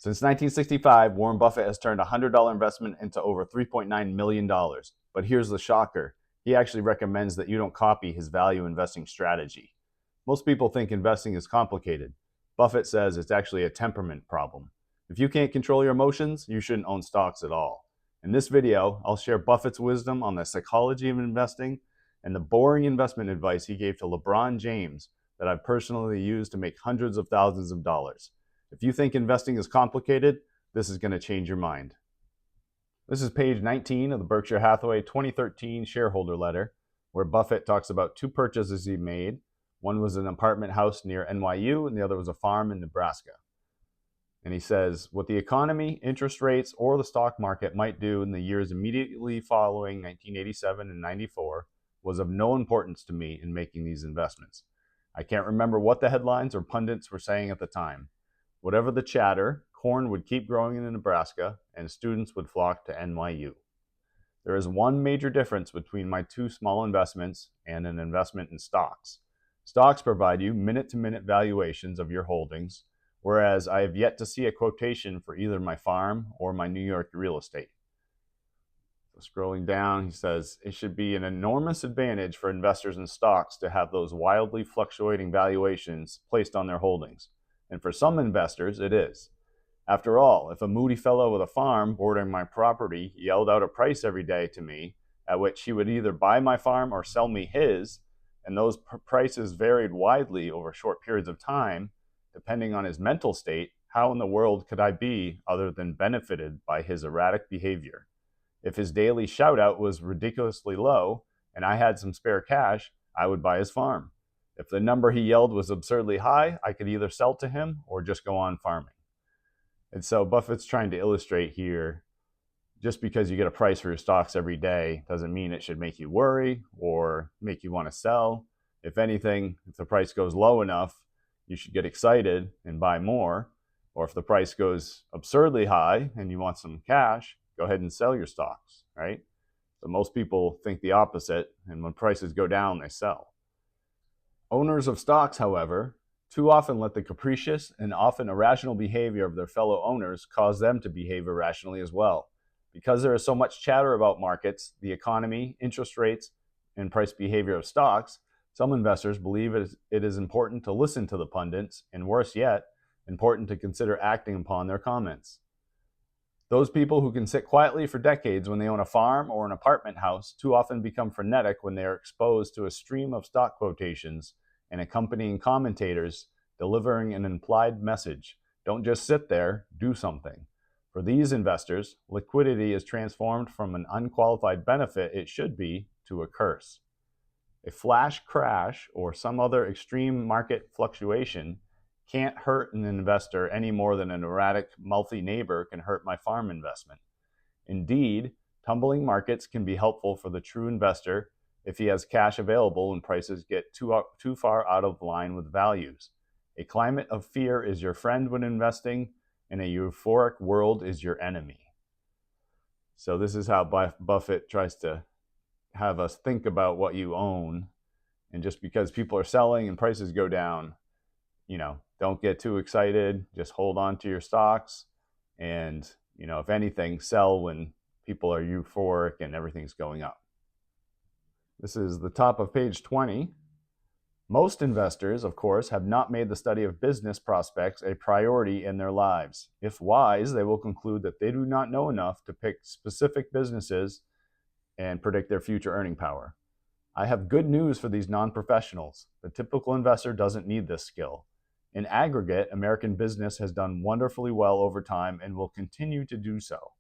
Since 1965, Warren Buffett has turned a $100 investment into over $3.9 million. But here's the shocker. He actually recommends that you don't copy his value investing strategy. Most people think investing is complicated. Buffett says it's actually a temperament problem. If you can't control your emotions, you shouldn't own stocks at all. In this video, I'll share Buffett's wisdom on the psychology of investing and the boring investment advice he gave to LeBron James that I've personally used to make hundreds of thousands of dollars. If you think investing is complicated, this is going to change your mind. This is page 19 of the Berkshire Hathaway 2013 shareholder letter, where Buffett talks about two purchases he made. One was an apartment house near NYU, and the other was a farm in Nebraska. And he says, what the economy, interest rates, or the stock market might do in the years immediately following 1987 and 94 was of no importance to me in making these investments. I can't remember what the headlines or pundits were saying at the time. Whatever the chatter, corn would keep growing in Nebraska, and students would flock to NYU. There is one major difference between my two small investments and an investment in stocks. Stocks provide you minute-to-minute valuations of your holdings, whereas I have yet to see a quotation for either my farm or my New York real estate. So scrolling down, he says, it should be an enormous advantage for investors in stocks to have those wildly fluctuating valuations placed on their holdings. And for some investors, it is. After all, if a moody fellow with a farm bordering my property yelled out a price every day to me, at which he would either buy my farm or sell me his, and those prices varied widely over short periods of time, depending on his mental state, how in the world could I be other than benefited by his erratic behavior? If his daily shout-out was ridiculously low, and I had some spare cash, I would buy his farm. If the number he yelled was absurdly high, I could either sell to him or just go on farming. And so Buffett's trying to illustrate here, just because you get a price for your stocks every day doesn't mean it should make you worry or make you want to sell. If anything, if the price goes low enough, you should get excited and buy more. Or if the price goes absurdly high and you want some cash, go ahead and sell your stocks, right? So most people think the opposite, and when prices go down, they sell. Owners of stocks, however, too often let the capricious and often irrational behavior of their fellow owners cause them to behave irrationally as well. Because there is so much chatter about markets, the economy, interest rates, and price behavior of stocks, some investors believe it is important to listen to the pundits, and worse yet, important to consider acting upon their comments. Those people who can sit quietly for decades when they own a farm or an apartment house too often become frenetic when they are exposed to a stream of stock quotations and accompanying commentators delivering an implied message. Don't just sit there, do something. For these investors, liquidity is transformed from an unqualified benefit it should be to a curse. A flash crash or some other extreme market fluctuation can't hurt an investor any more than an erratic, mouthy neighbor can hurt my farm investment. Indeed, tumbling markets can be helpful for the true investor if he has cash available and prices get too far out of line with values. A climate of fear is your friend when investing, and a euphoric world is your enemy. So this is how Buffett tries to have us think about what you own. And just because people are selling and prices go down, don't get too excited. Just hold on to your stocks. And, if anything, sell when people are euphoric and everything's going up. This is the top of page 20. Most investors, of course, have not made the study of business prospects a priority in their lives. If wise, they will conclude that they do not know enough to pick specific businesses and predict their future earning power. I have good news for these non-professionals. The typical investor doesn't need this skill. In aggregate, American business has done wonderfully well over time and will continue to do so.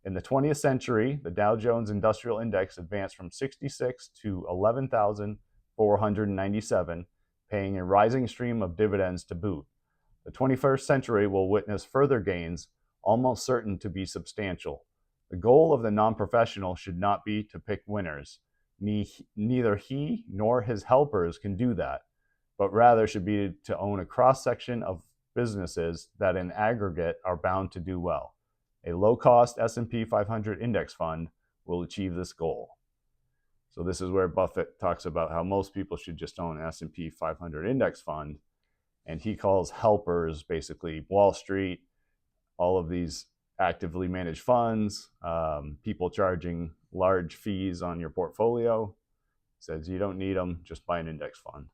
In the 20th century, the Dow Jones Industrial Index advanced from 66 to 11,497, paying a rising stream of dividends to boot. The 21st century will witness further gains, almost certain to be substantial. The goal of the non-professional should not be to pick winners. Neither he nor his helpers can do that, but rather should be to own a cross-section of businesses that in aggregate are bound to do well. A low-cost S&P 500 index fund will achieve this goal. So this is where Buffett talks about how most people should just own an S&P 500 index fund, and he calls helpers basically Wall Street, all of these actively managed funds, people charging large fees on your portfolio. Says you don't need them, just buy an index fund.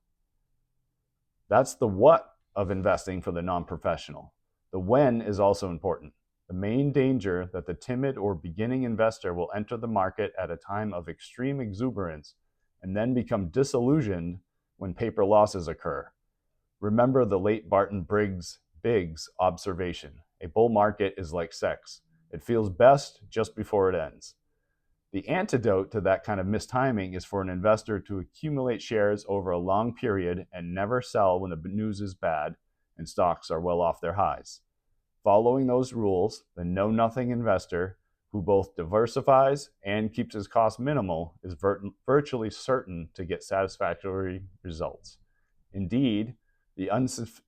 That's the what of investing for the non-professional. The when is also important. The main danger that the timid or beginning investor will enter the market at a time of extreme exuberance and then become disillusioned when paper losses occur. Remember the late Barton Biggs observation: a bull market is like sex. It feels best just before it ends. The antidote to that kind of mistiming is for an investor to accumulate shares over a long period and never sell when the news is bad and stocks are well off their highs. Following those rules, the know-nothing investor who both diversifies and keeps his costs minimal is virtually certain to get satisfactory results. Indeed, the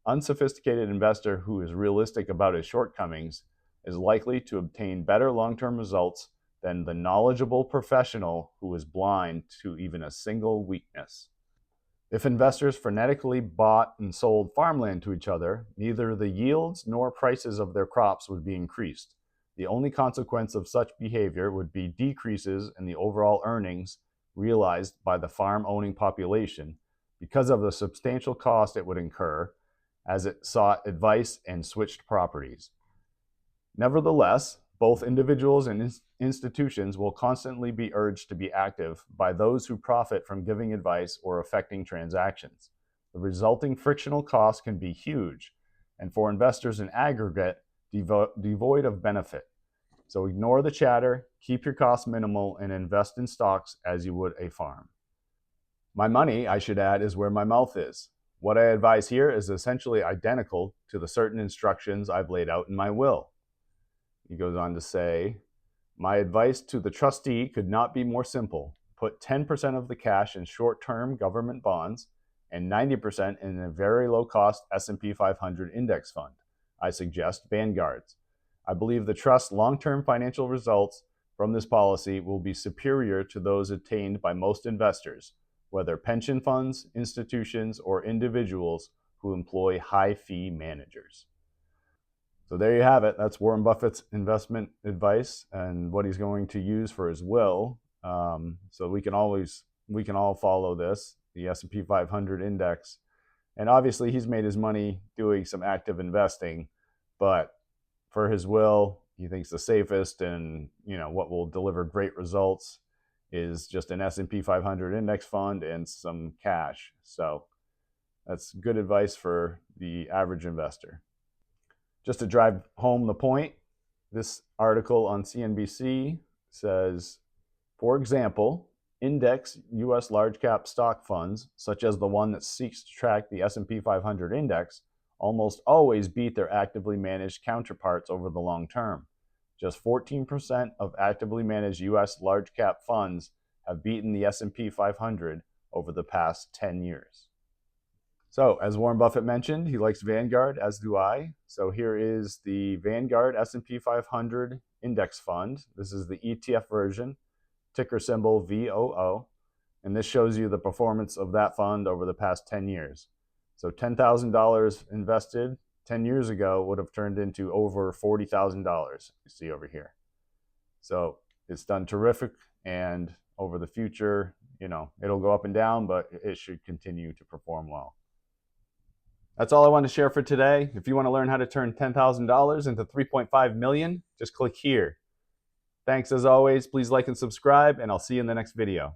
unsophisticated investor who is realistic about his shortcomings is likely to obtain better long-term results than the knowledgeable professional who is blind to even a single weakness. If investors frenetically bought and sold farmland to each other, neither the yields nor prices of their crops would be increased. The only consequence of such behavior would be decreases in the overall earnings realized by the farm-owning population because of the substantial cost it would incur as it sought advice and switched properties. Nevertheless, both individuals and institutions will constantly be urged to be active by those who profit from giving advice or affecting transactions. The resulting frictional costs can be huge, and for investors in aggregate, devoid of benefit. So ignore the chatter, keep your costs minimal, and invest in stocks as you would a farm. My money, I should add, is where my mouth is. What I advise here is essentially identical to the certain instructions I've laid out in my will. He goes on to say, my advice to the trustee could not be more simple. Put 10% of the cash in short-term government bonds and 90% in a very low-cost S&P 500 index fund. I suggest Vanguard's. I believe the trust's long-term financial results from this policy will be superior to those attained by most investors, whether pension funds, institutions, or individuals who employ high-fee managers. So there you have it. That's Warren Buffett's investment advice and what he's going to use for his will. So we can all follow this, the S&P 500 index. And obviously he's made his money doing some active investing, but for his will, he thinks the safest and what will deliver great results is just an S&P 500 index fund and some cash. So that's good advice for the average investor. Just to drive home the point, this article on CNBC says, for example, index U.S. large cap stock funds, such as the one that seeks to track the S&P 500 index, almost always beat their actively managed counterparts over the long term. Just 14% of actively managed U.S. large cap funds have beaten the S&P 500 over the past 10 years. So, as Warren Buffett mentioned, he likes Vanguard, as do I. So here is the Vanguard S&P 500 Index Fund. This is the ETF version, ticker symbol VOO. And this shows you the performance of that fund over the past 10 years. So $10,000 invested 10 years ago would have turned into over $40,000, you see over here. So it's done terrific, and over the future, it'll go up and down, but it should continue to perform well. That's all I want to share for today. If you want to learn how to turn $10,000 into $3.5 million, just click here. Thanks as always. Please like and subscribe, and I'll see you in the next video.